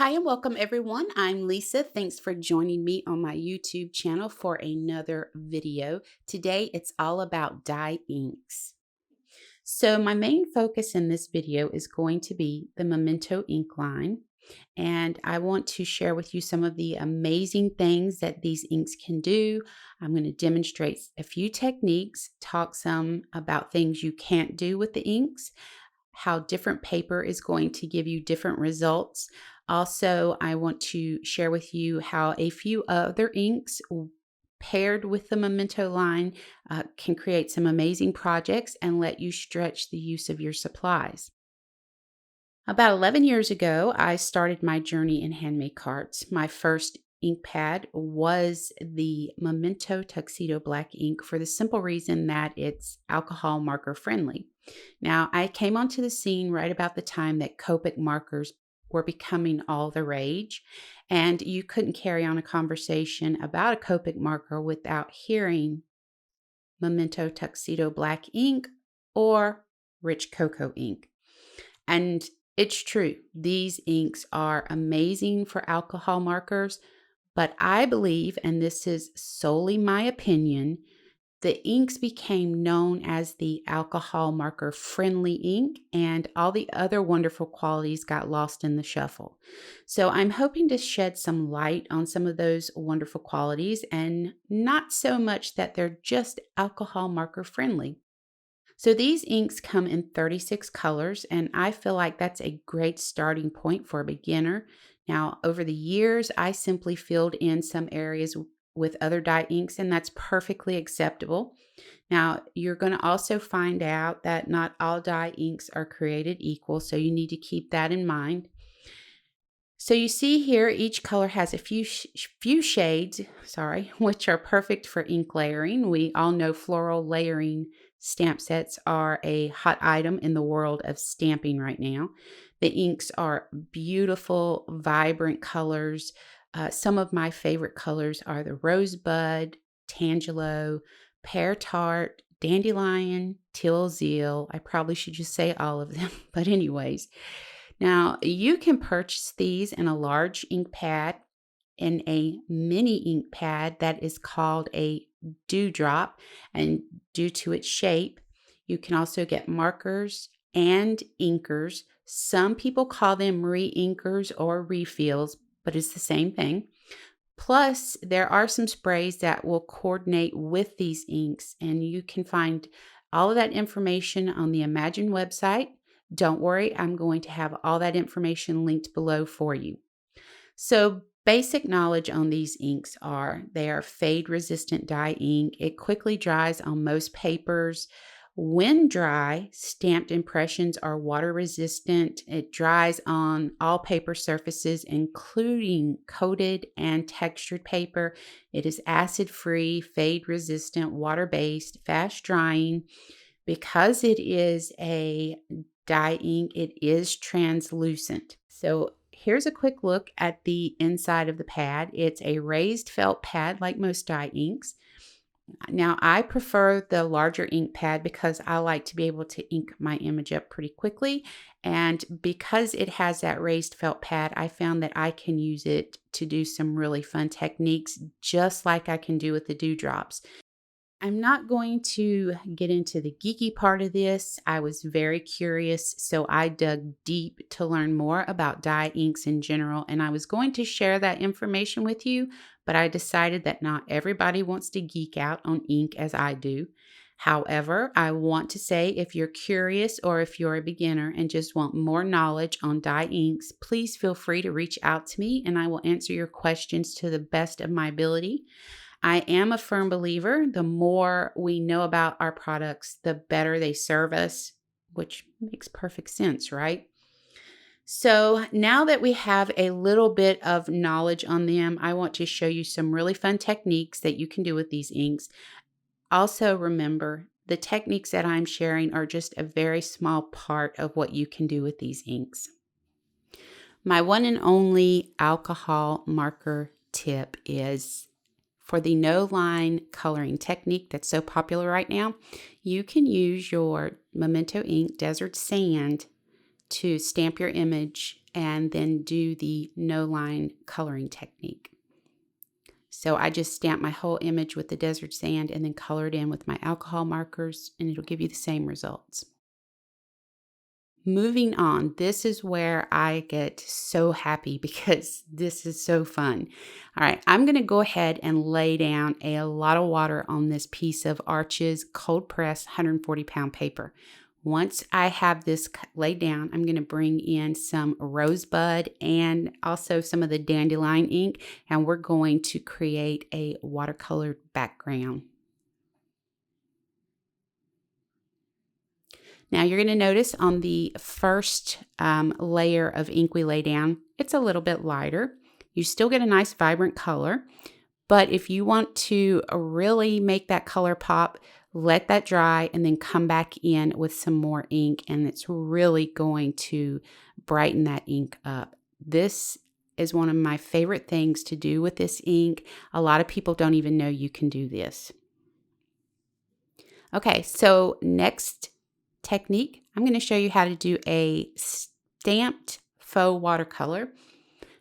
Hi and welcome everyone. I'm Lisa. Thanks for joining me on my YouTube channel for another video. Today it's all about dye inks. So my main focus in this video is going to be the Memento ink line. And I want to share with you some of the amazing things that these inks can do. I'm going to demonstrate a few techniques, talk some about things you can't do with the inks, how different paper is going to give you different results. Also, I want to share with you how a few other inks paired with the Memento line can create some amazing projects and let you stretch the use of your supplies. About 11 years ago, I started my journey in handmade cards. My first ink pad was the Memento Tuxedo Black ink for the simple reason that it's alcohol marker friendly. Now, I came onto the scene right about the time that Copic markers were becoming all the rage, and you couldn't carry on a conversation about a Copic marker without hearing Memento Tuxedo Black ink or Rich Cocoa ink. And it's true, these inks are amazing for alcohol markers, but I believe, and this is solely my opinion, the inks became known as the alcohol marker friendly ink, and all the other wonderful qualities got lost in the shuffle. So I'm hoping to shed some light on some of those wonderful qualities and not so much that they're just alcohol marker friendly. So these inks come in 36 colors, and I feel like that's a great starting point for a beginner. Now, over the years, I simply filled in some areas with other dye inks, and that's perfectly acceptable. Now, you're going to also find out that not all dye inks are created equal, so you need to keep that in mind. So you see here, each color has a few shades, which are perfect for ink layering. We all know floral layering stamp sets are a hot item in the world of stamping right now. The inks are beautiful, vibrant colors. Some of my favorite colors are the Rosebud, Tangelo, Pear Tart, Dandelion, Teal Zeal. I probably should just say all of them, but anyways. Now, you can purchase these in a large ink pad, in a mini ink pad that is called a dewdrop, and due to its shape, you can also get markers and inkers. Some people call them re-inkers or refills, but it's the same thing. Plus, there are some sprays that will coordinate with these inks, and you can find all of that information on the Imagine website. Don't worry, I'm going to have all that information linked below for you. So, basic knowledge on these inks are they are fade resistant dye ink. It quickly dries on most papers. When dry, stamped impressions are water resistant. It dries on all paper surfaces, including coated and textured paper. It is acid free, fade resistant, water based, fast drying. Because it is a dye ink, it is translucent. So here's a quick look at the inside of the pad. It's a raised felt pad like most dye inks. Now, I prefer the larger ink pad because I like to be able to ink my image up pretty quickly. And because it has that raised felt pad, I found that I can use it to do some really fun techniques, just like I can do with the dewdrops. I'm not going to get into the geeky part of this. I was very curious, so I dug deep to learn more about dye inks in general, and I was going to share that information with you, but I decided that not everybody wants to geek out on ink as I do. However, I want to say if you're curious or if you're a beginner and just want more knowledge on dye inks, please feel free to reach out to me and I will answer your questions to the best of my ability. I am a firm believer the more we know about our products, the better they serve us, which makes perfect sense, right? So now that we have a little bit of knowledge on them, I want to show you some really fun techniques that you can do with these inks. Also remember, the techniques that I'm sharing are just a very small part of what you can do with these inks. My one and only alcohol marker tip is for the no line coloring technique that's so popular right now. You can use your Memento ink Desert Sand to stamp your image and then do the no line coloring technique. So I just stamp my whole image with the desert sand and then color it in with my alcohol markers, and it'll give you the same results. Moving on, this is where I get so happy because this is so fun. All right, I'm going to go ahead and lay down a lot of water on this piece of Arches cold press 140-pound paper. Once I have this laid down, I'm going to bring in some rosebud and also some of the dandelion ink, and we're going to create a watercolor background. Now you're going to notice on the first layer of ink we lay down, it's a little bit lighter. You still get a nice vibrant color, but if you want to really make that color pop, let that dry and then come back in with some more ink, and it's really going to brighten that ink up. This is one of my favorite things to do with this ink. A lot of people don't even know you can do this. Okay, so next technique, I'm going to show you how to do a stamped faux watercolor.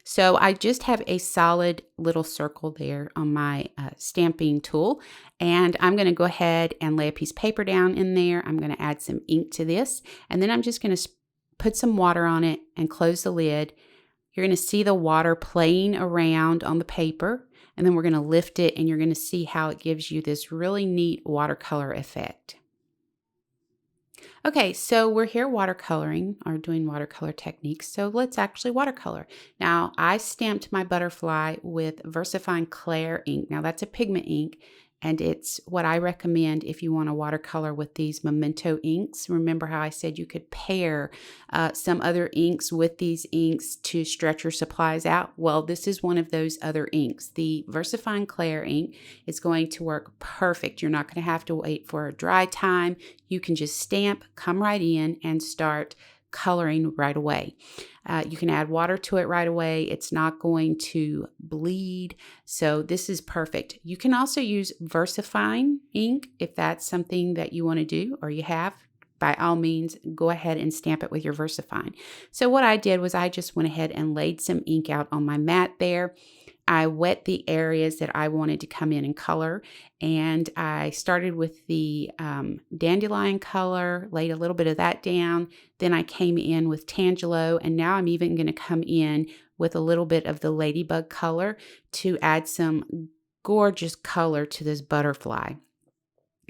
So I just have a solid little circle there on my stamping tool, and I'm going to go ahead and lay a piece of paper down in there. I'm going to add some ink to this, and then I'm just going to put some water on it and close the lid. You're going to see the water playing around on the paper, and then we're going to lift it, and you're going to see how it gives you this really neat watercolor effect. Okay, so we're here watercoloring or doing watercolor techniques. So let's actually watercolor. Now, I stamped my butterfly with VersaFine Clair ink. Now, that's a pigment ink, and it's what I recommend if you want to watercolor with these Memento inks. Remember how I said you could pair some other inks with these inks to stretch your supplies out? Well, this is one of those other inks. The VersaFine Clair ink is going to work perfect. You're not going to have to wait for a dry time. You can just stamp, come right in, and start coloring right away. You can add water to it right away. It's not going to bleed. So this is perfect. You can also use VersaFine ink if that's something that you want to do or you have. By all means, go ahead and stamp it with your VersaFine. So what I did was I just went ahead and laid some ink out on my mat there. I wet the areas that I wanted to come in and color, and I started with the dandelion color, laid a little bit of that down. Then I came in with Tangelo, and now I'm even going to come in with a little bit of the ladybug color to add some gorgeous color to this butterfly.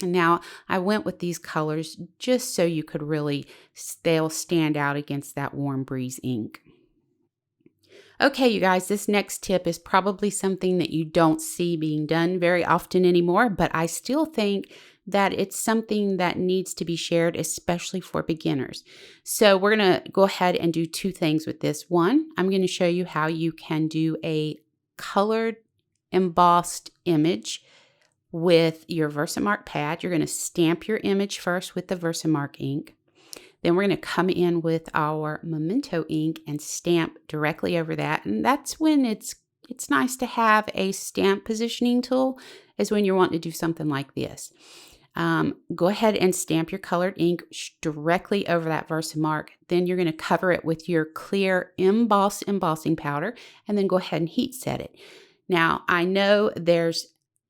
And now I went with these colors just so you could really, they'll stand out against that Warm Breeze ink. Okay, you guys, this next tip is probably something that you don't see being done very often anymore, but I still think that it's something that needs to be shared, especially for beginners. So we're going to go ahead and do two things with this. One, I'm going to show you how you can do a colored embossed image with your Versamark pad. You're going to stamp your image first with the Versamark ink. Then we're going to come in with our Memento ink and stamp directly over that. And that's when it's nice to have a stamp positioning tool, is when you're wanting to do something like this. Go ahead and stamp your colored ink directly over that Versamark. Then you're going to cover it with your clear embossing powder, and then go ahead and heat set it. Now, I know there's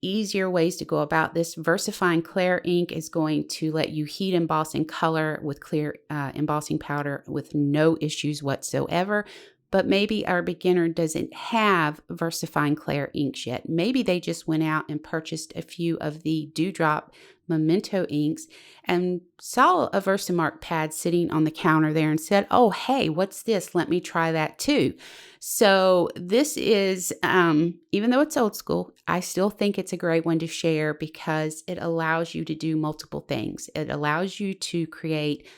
easier ways to go about this. VersaFine Clair ink is going to let you heat emboss and color with clear embossing powder with no issues whatsoever. But maybe our beginner doesn't have VersaFine Clair inks yet. Maybe they just went out and purchased a few of the Dewdrop Memento inks and saw a Versamark pad sitting on the counter there and said, oh, hey, what's this? Let me try that too. So this is, even though it's old school, I still think it's a great one to share because it allows you to do multiple things. It allows you to create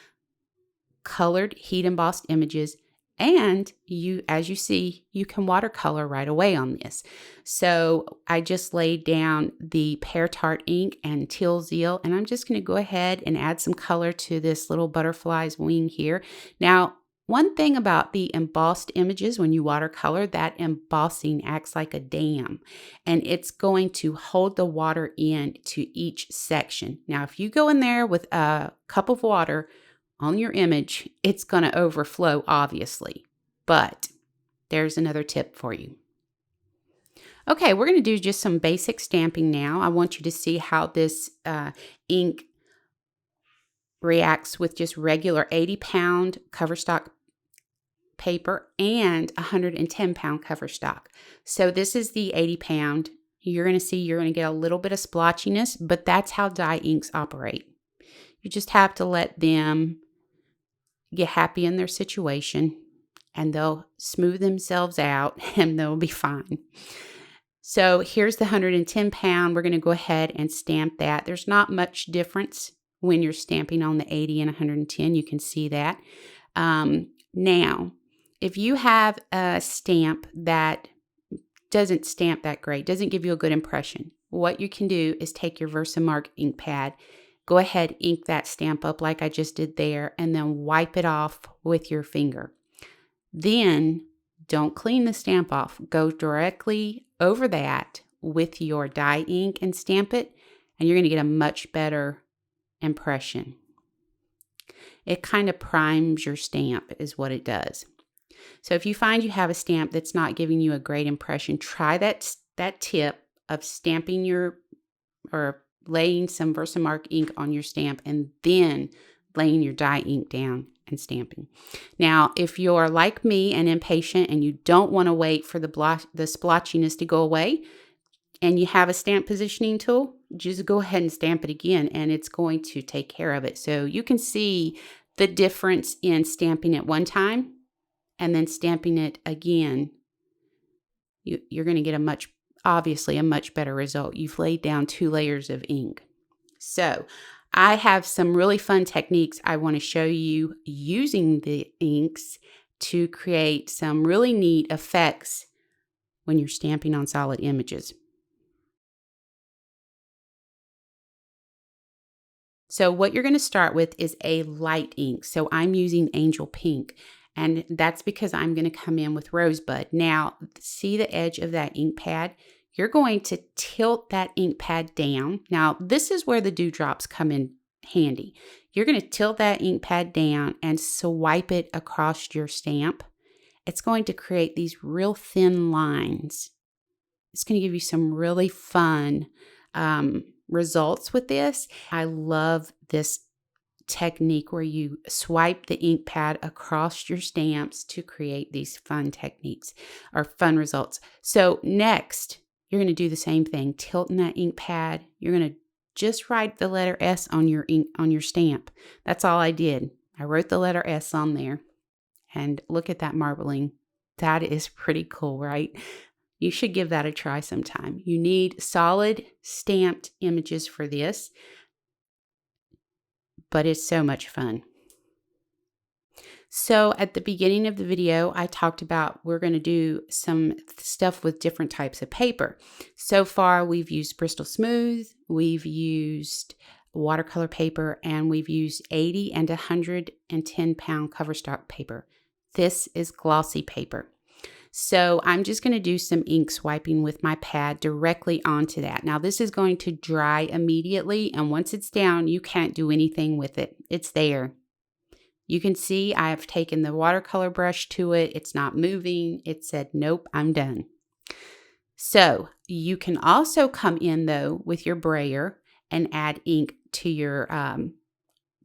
colored heat embossed images, and you, as you see, you can watercolor right away on this. So I just laid down the Pear Tart ink and Teal Zeal, and I'm just going to go ahead and add some color to this little butterfly's wing here. Now, one thing about the embossed images, when you watercolor, that embossing acts like a dam, and it's going to hold the water in to each section. Now, if you go in there with a cup of water on your image, it's going to overflow, obviously. But there's another tip for you. Okay, we're going to do just some basic stamping now. I want you to see how this ink reacts with just regular 80-pound cover stock paper and 110-pound cover stock. So this is the 80-pound. You're going to see you're going to get a little bit of splotchiness, but that's how dye inks operate. You just have to let them get happy in their situation and they'll smooth themselves out and they'll be fine. So here's the 110-pound. We're going to go ahead and stamp that. There's not much difference when you're stamping on the 80 and 110. You can see that. Now, if you have a stamp that doesn't stamp that great, doesn't give you a good impression, what you can do is take your Versamark ink pad, go ahead, ink that stamp up like I just did there, and then wipe it off with your finger. Then don't clean the stamp off. Go directly over that with your dye ink and stamp it, and you're going to get a much better impression. It kind of primes your stamp is what it does. So if you find you have a stamp that's not giving you a great impression, try that tip of stamping or laying some Versamark ink on your stamp and then laying your dye ink down and stamping. Now, if you're like me and impatient and you don't want to wait for the splotchiness to go away and you have a stamp positioning tool, just go ahead and stamp it again and it's going to take care of it. So you can see the difference in stamping it one time and then stamping it again. You're going to get obviously a much better result. You've laid down 2 layers of ink. So I have some really fun techniques I want to show you using the inks to create some really neat effects when you're stamping on solid images. So what you're going to start with is a light ink. So I'm using Angel Pink, and that's because I'm going to come in with Rosebud. Now, see the edge of that ink pad? You're going to tilt that ink pad down. Now, this is where the dewdrops come in handy. You're going to tilt that ink pad down and swipe it across your stamp. It's going to create these real thin lines. It's going to give you some really fun results with this. I love this technique where you swipe the ink pad across your stamps to create these fun techniques or fun results. So next, you're going to do the same thing, tilting that ink pad. You're going to just write the letter S on your ink on your stamp. That's all I did. I wrote the letter S on there. And look at that marbling. That is pretty cool, right? You should give that a try sometime. You need solid stamped images for this, but it's so much fun. So at the beginning of the video, I talked about we're going to do some stuff with different types of paper. So far, we've used Bristol Smooth, we've used watercolor paper, and we've used 80 and 110-pound cover stock paper. This is glossy paper. So I'm just going to do some ink swiping with my pad directly onto that. Now this is going to dry immediately, and once it's down, you can't do anything with it. It's there. You can see I have taken the watercolor brush to it. It's not moving. It said, nope, I'm done. So you can also come in though with your brayer and add ink to your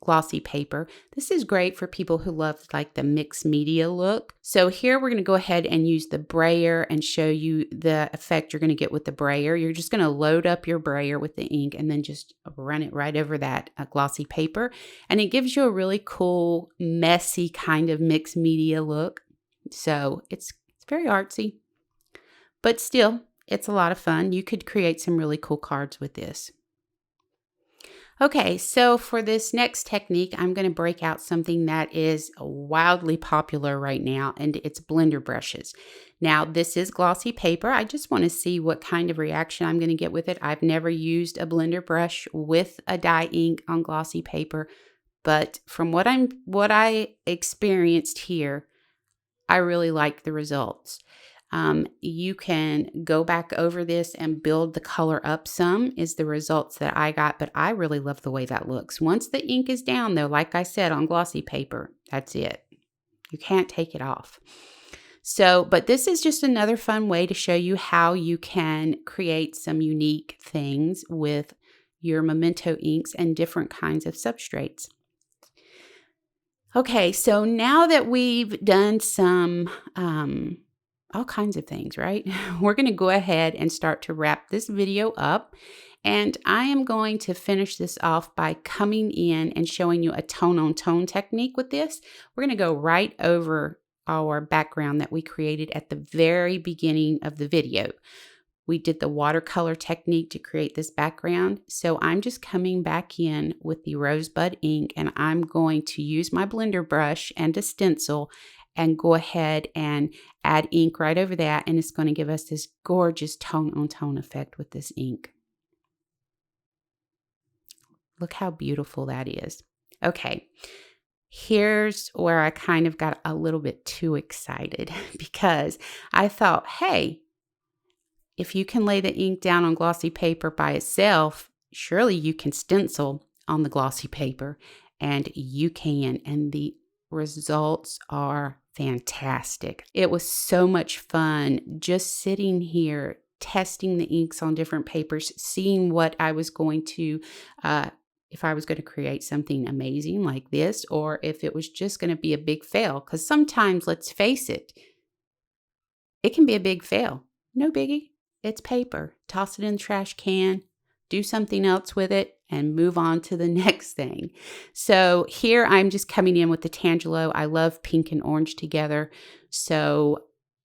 glossy paper. This is great for people who love like the mixed media look. So here we're going to go ahead and use the brayer and show you the effect you're going to get with the brayer. You're just going to load up your brayer with the ink and then just run it right over that glossy paper. And it gives you a really cool, messy kind of mixed media look. So it's very artsy, but still it's a lot of fun. You could create some really cool cards with this. Okay, so for this next technique, I'm going to break out something that is wildly popular right now, and it's blender brushes. Now, this is glossy paper. I just want to see what kind of reaction I'm going to get with it. I've never used a blender brush with a dye ink on glossy paper, but from what I experienced here, I really like the results. You can go back over this and build the color up some is the results that I got, but I really love the way that looks. Once the ink is down though, like I said on glossy paper, that's it. You can't take it off. So, but this is just another fun way to show you how you can create some unique things with your Memento inks and different kinds of substrates. Okay, so now that we've done some all kinds of things, right? We're going to go ahead and start to wrap this video up. And I am going to finish this off by coming in and showing you a tone on tone technique with this. We're going to go right over our background that we created at the very beginning of the video. We did the watercolor technique to create this background. So I'm just coming back in with the rosebud ink, and I'm going to use my blender brush and a stencil and go ahead and add ink right over that. And it's going to give us this gorgeous tone on tone effect with this ink. Look how beautiful that is. Okay, here's where I kind of got a little bit too excited because I thought, hey, if you can lay the ink down on glossy paper by itself, surely you can stencil on the glossy paper, and you can, and the results are fantastic. It was so much fun just sitting here testing the inks on different papers, seeing what I was going to if I was going to create something amazing like this, or if it was just going to be a big fail. Because sometimes, let's face it, it can be a big fail. No biggie. It's paper. Toss it in the trash can, do something else with it, and move on to the next thing. So here I'm just coming in with the Tangelo. I love pink and orange together. So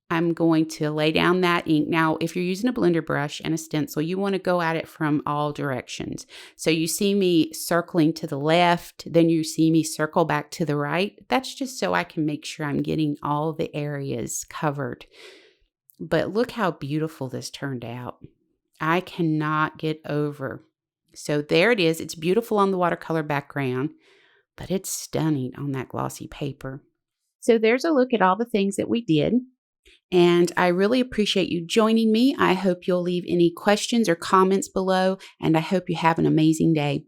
I'm going to lay down that ink. Now, if you're using a blender brush and a stencil, you want to go at it from all directions. So you see me circling to the left, then you see me circle back to the right. That's just so I can make sure I'm getting all the areas covered. But look how beautiful this turned out. I cannot get over. So there it is. It's beautiful on the watercolor background, but it's stunning on that glossy paper. So there's a look at all the things that we did. And I really appreciate you joining me. I hope you'll leave any questions or comments below, and I hope you have an amazing day.